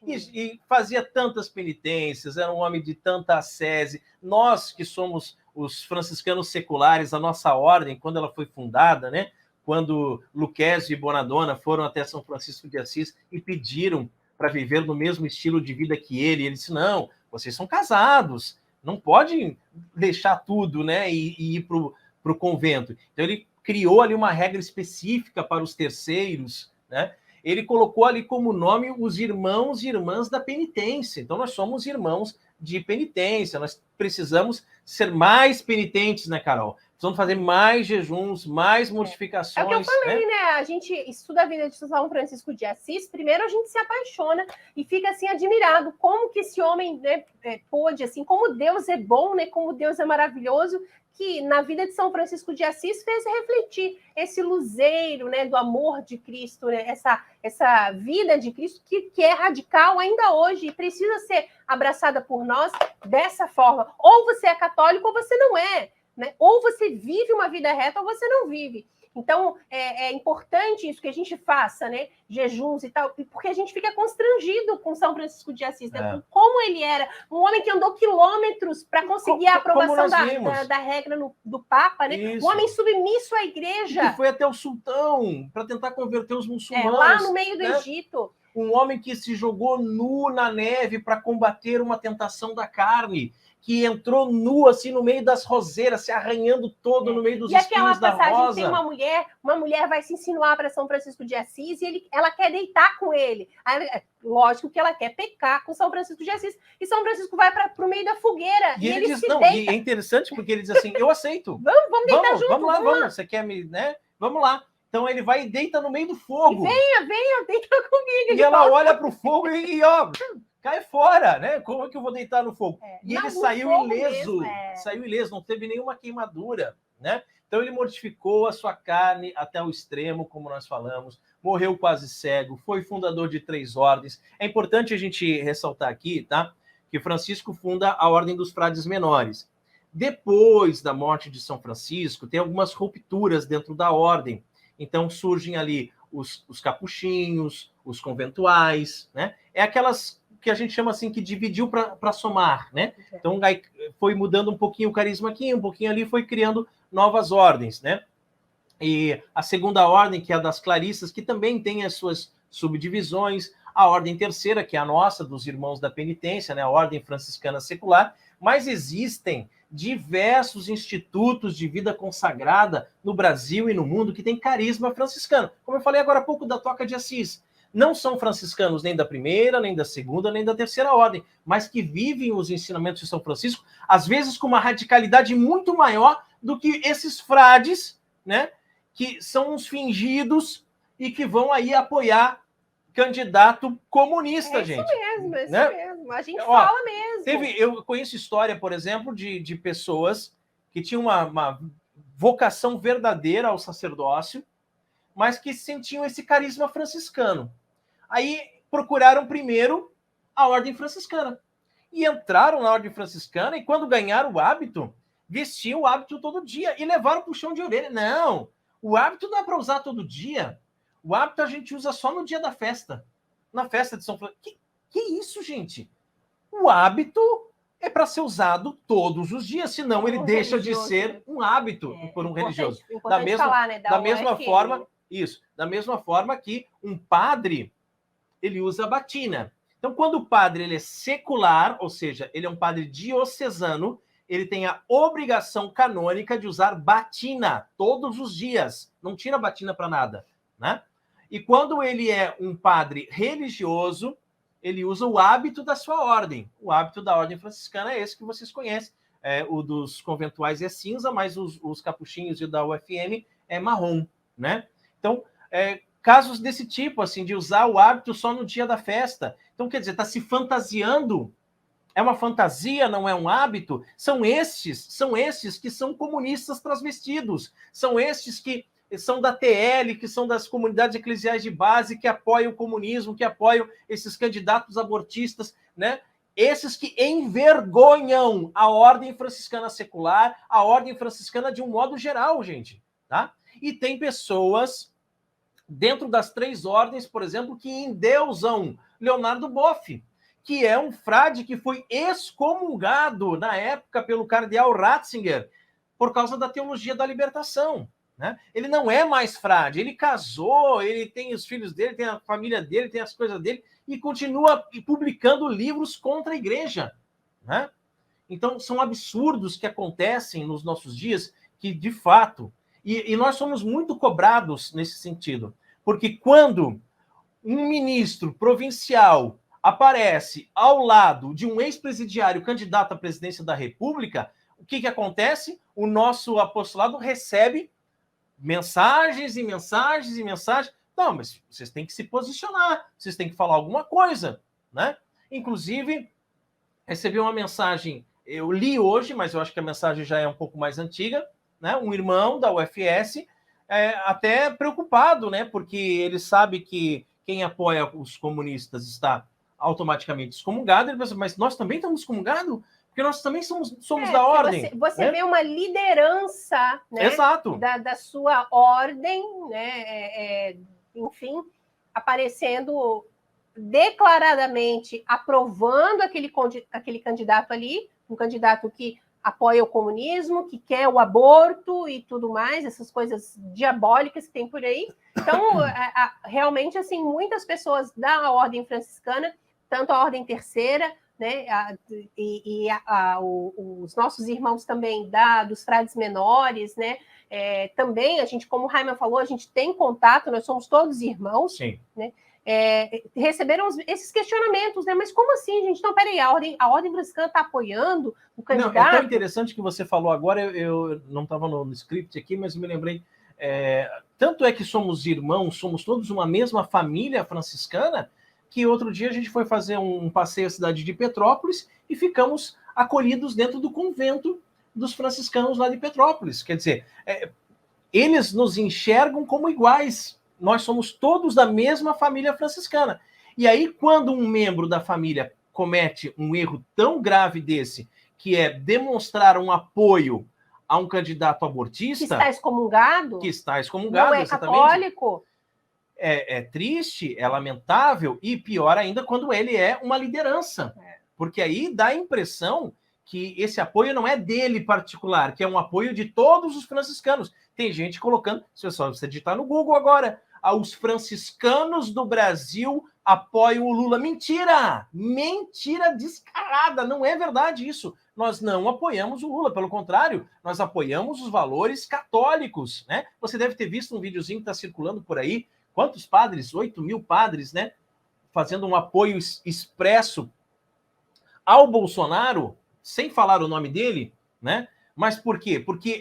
e fazia tantas penitências, era um homem de tanta ascese. Nós que somos os franciscanos seculares, a nossa ordem, quando ela foi fundada, né? Quando Lucchesi e Bonadonna foram até São Francisco de Assis e pediram para viver no mesmo estilo de vida que ele disse, não, vocês são casados, não podem deixar tudo, né, e ir para o convento. Então ele criou ali uma regra específica para os terceiros, né? Ele colocou ali como nome os irmãos e irmãs da penitência. Então nós somos irmãos de penitência, nós precisamos ser mais penitentes, né, Carol? Precisamos fazer mais jejuns, mais mortificações. É o que eu falei, né? A gente estuda a vida de São Francisco de Assis, primeiro a gente se apaixona e fica assim admirado como que esse homem, né, pôde, assim, como Deus é bom, né? Como Deus é maravilhoso, que na vida de São Francisco de Assis fez refletir esse luzeiro, né, do amor de Cristo, né, essa vida de Cristo que é radical ainda hoje e precisa ser abraçada por nós dessa forma. Ou você é católico ou você não é, né? Ou você vive uma vida reta ou você não vive. Então, é importante isso que a gente faça, né? Jejuns e tal, porque a gente fica constrangido com São Francisco de Assis, né? Como ele era um homem que andou quilômetros para conseguir a aprovação da regra do Papa, né? Isso. Um homem submisso à igreja. E que foi até o sultão para tentar converter os muçulmanos. Lá no meio do Egito. Um homem que se jogou nu na neve para combater uma tentação da carne, que entrou nu, assim, no meio das roseiras, se arranhando todo no meio dos espinhos da rosa. E aquela passagem, tem uma mulher vai se insinuar para São Francisco de Assis e ela quer deitar com ele. Aí, lógico que ela quer pecar com São Francisco de Assis. E São Francisco vai para o meio da fogueira e ele diz, se deita. E é interessante porque ele diz assim, eu aceito. Vamos deitar junto. Vamos lá. Você quer me... né? Vamos lá. Então ele vai e deita no meio do fogo. Venha, deita comigo. E ela olha para o fogo e ó... cai fora, né? Como é que eu vou deitar no fogo? E ele saiu ileso, saiu ileso, não teve nenhuma queimadura, né? Então ele mortificou a sua carne até o extremo, como nós falamos, morreu quase cego, foi fundador de 3 ordens. É importante a gente ressaltar aqui, tá? Que Francisco funda a Ordem dos Frades Menores. Depois da morte de São Francisco, tem algumas rupturas dentro da ordem. Então surgem ali os capuchinhos, os conventuais, né? É aquelas que a gente chama assim, que dividiu para somar, né? Então, foi mudando um pouquinho o carisma aqui, um pouquinho ali, foi criando novas ordens, né? E a segunda ordem, que é a das Clarissas, que também tem as suas subdivisões, a ordem terceira, que é a nossa, dos Irmãos da Penitência, né? A ordem franciscana secular, mas existem diversos institutos de vida consagrada no Brasil e no mundo que tem carisma franciscano. Como eu falei agora há pouco da Toca de Assis. Não são franciscanos nem da primeira, nem da segunda, nem da terceira ordem, mas que vivem os ensinamentos de São Francisco, às vezes com uma radicalidade muito maior do que esses frades, né, que são uns fingidos e que vão aí apoiar candidato comunista, gente. Isso mesmo. A gente fala mesmo. Eu conheço história, por exemplo, de pessoas que tinham uma vocação verdadeira ao sacerdócio, mas que sentiam esse carisma franciscano. Aí procuraram primeiro a ordem franciscana. E entraram na ordem franciscana e quando ganharam o hábito, vestiam o hábito todo dia e levaram o puxão de orelha. Não, o hábito não é para usar todo dia. O hábito a gente usa só no dia da festa. Na festa de São Francisco. Que isso, gente? O hábito é para ser usado todos os dias, senão ele deixa de ser um hábito por um religioso. Da mesma forma... Isso, da mesma forma que um padre, ele usa batina. Então, quando o padre ele é secular, ou seja, ele é um padre diocesano, ele tem a obrigação canônica de usar batina todos os dias. Não tira batina para nada, né? E quando ele é um padre religioso, ele usa o hábito da sua ordem. O hábito da ordem franciscana é esse que vocês conhecem. O dos conventuais é cinza, mas os capuchinhos e o da UFM é marrom, né? Então, casos desse tipo, assim, de usar o hábito só no dia da festa. Então, quer dizer, está se fantasiando. É uma fantasia, não é um hábito? São estes que são comunistas transvestidos. São estes que são da TL, que são das comunidades eclesiais de base, que apoiam o comunismo, que apoiam esses candidatos abortistas, né? Esses que envergonham a ordem franciscana secular, a ordem franciscana de um modo geral, gente, tá? E tem pessoas dentro das 3 ordens, por exemplo, que endeusam Leonardo Boff, que é um frade que foi excomungado na época pelo cardeal Ratzinger por causa da teologia da libertação. Né? Ele não é mais frade, ele casou, ele tem os filhos dele, tem a família dele, tem as coisas dele, e continua publicando livros contra a igreja. Né? Então, são absurdos que acontecem nos nossos dias, que, de fato, e nós somos muito cobrados nesse sentido, porque quando um ministro provincial aparece ao lado de um ex-presidiário candidato à presidência da República, o que acontece? O nosso apostolado recebe mensagens e mensagens e mensagens. Não, mas vocês têm que se posicionar, vocês têm que falar alguma coisa, né? Inclusive, recebi uma mensagem, eu li hoje, mas eu acho que a mensagem já é um pouco mais antiga, né? Um irmão da UFS, até preocupado, né? Porque ele sabe que quem apoia os comunistas está automaticamente excomungado. Ele pensa, mas nós também estamos excomungados? Porque nós também somos da ordem. Você vê uma liderança, né? Exato. Da sua ordem, né? Enfim, aparecendo declaradamente, aprovando aquele candidato ali, um candidato que apoia o comunismo, que quer o aborto e tudo mais, essas coisas diabólicas que tem por aí. Então, realmente, assim, muitas pessoas da ordem franciscana, tanto a ordem terceira, né, os nossos irmãos também dos frades menores, né, também a gente, como o Raiman falou, a gente tem contato, nós somos todos irmãos, sim, né, receberam esses questionamentos, né? Mas como assim, gente? Então, peraí, a ordem franciscana está apoiando o candidato? Não, é tão interessante que você falou agora, eu não estava no script aqui, mas me lembrei, tanto é que somos irmãos, somos todos uma mesma família franciscana, que outro dia a gente foi fazer um passeio à cidade de Petrópolis e ficamos acolhidos dentro do convento dos franciscanos lá de Petrópolis. Quer dizer, eles nos enxergam como iguais. Nós somos todos da mesma família franciscana. E aí, quando um membro da família comete um erro tão grave desse, que é demonstrar um apoio a um candidato abortista... Que está excomungado. Não é exatamente. Católico. É triste, é lamentável, e pior ainda quando ele é uma liderança. Porque aí dá a impressão que esse apoio não é dele particular, que é um apoio de todos os franciscanos. Tem gente colocando, se você digitar no Google agora, os franciscanos do Brasil apoiam o Lula. Mentira! Mentira descarada! Não é verdade isso. Nós não apoiamos o Lula, pelo contrário, nós apoiamos os valores católicos, né? Você deve ter visto um videozinho que está circulando por aí. Quantos padres? 8.000 padres, né? Fazendo um apoio expresso ao Bolsonaro, sem falar o nome dele, né? Mas por quê? Porque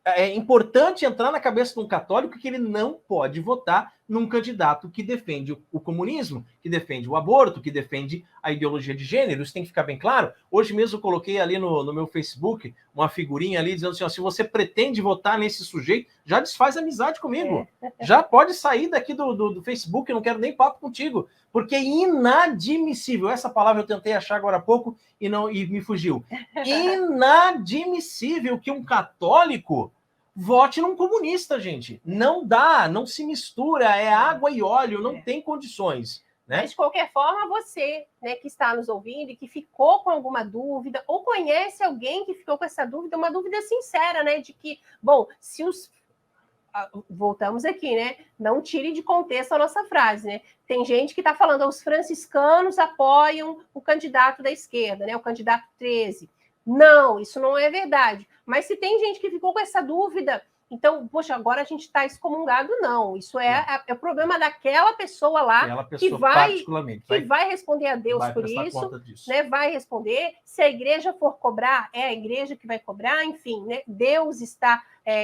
é importante entrar na cabeça de um católico que ele não pode votar num candidato que defende o comunismo, que defende o aborto, que defende a ideologia de gênero. Isso tem que ficar bem claro. Hoje mesmo eu coloquei ali no meu Facebook uma figurinha ali dizendo assim, ó, se você pretende votar nesse sujeito, já desfaz amizade comigo. Já pode sair daqui do Facebook, eu não quero nem papo contigo. Porque é inadmissível. Essa palavra eu tentei achar agora há pouco e me fugiu. Inadmissível que um católico vote num comunista, gente. Não dá, não se mistura, é água e óleo, não tem condições. Né? Mas, de qualquer forma, você, né, que está nos ouvindo e que ficou com alguma dúvida, ou conhece alguém que ficou com essa dúvida, uma dúvida sincera, né, de que, bom, se os... Voltamos aqui, né? Não tire de contexto a nossa frase, né? Tem gente que está falando, os franciscanos apoiam o candidato da esquerda, né? O candidato 13. Não, isso não é verdade. Mas se tem gente que ficou com essa dúvida, então, poxa, agora a gente está excomungado, não. Isso é o problema daquela pessoa lá que vai responder a Deus por isso, né? Vai responder. Se a igreja for cobrar, é a igreja que vai cobrar, enfim, né? Deus está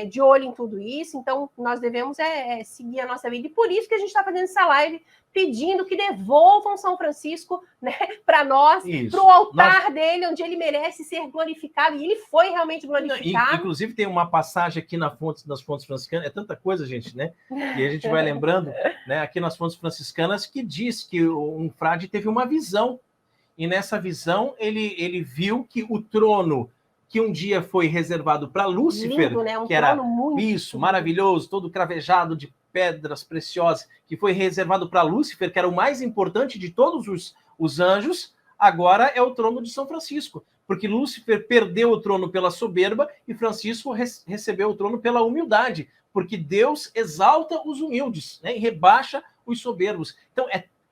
de olho em tudo isso, então nós devemos seguir a nossa vida. E por isso que a gente está fazendo essa live, pedindo que devolvam São Francisco, né, para nós, para o altar dele, onde ele merece ser glorificado, e ele foi realmente glorificado. Inclusive tem uma passagem aqui nas fontes franciscanas, é tanta coisa, gente, né? E a gente vai lembrando, né, aqui nas fontes franciscanas, que diz que um frade teve uma visão, e nessa visão ele viu que o trono que um dia foi reservado para Lúcifer, lindo, né? que era isso, maravilhoso, todo cravejado de pedras preciosas, que foi reservado para Lúcifer, que era o mais importante de todos os anjos, agora é o trono de São Francisco, porque Lúcifer perdeu o trono pela soberba e Francisco recebeu o trono pela humildade, porque Deus exalta os humildes, né, e rebaixa os soberbos. Então,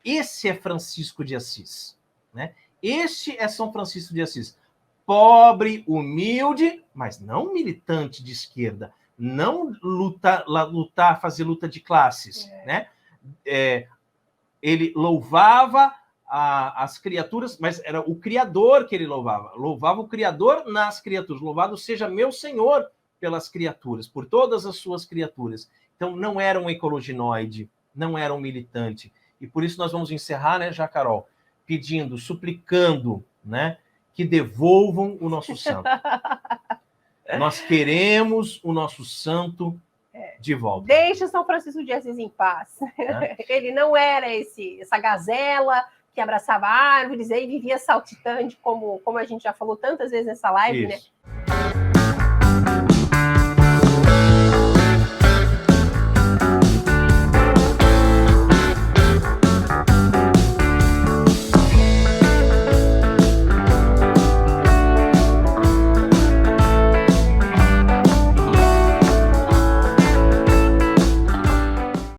esse é Francisco de Assis, né? Este é São Francisco de Assis. Pobre, humilde, mas não militante de esquerda, não fazer luta de classes, né? Ele louvava as criaturas, mas era o Criador que ele louvava o Criador nas criaturas, louvado seja meu Senhor pelas criaturas, por todas as suas criaturas. Então, não era um ecologinoide, não era um militante, e por isso nós vamos encerrar, né, já, Carol, pedindo, suplicando, né, que devolvam o nosso santo. Nós queremos o nosso santo de volta. Deixa São Francisco de Assis em paz. Ele não era essa gazela que abraçava árvores e vivia saltitante, como a gente já falou tantas vezes nessa live, isso, né?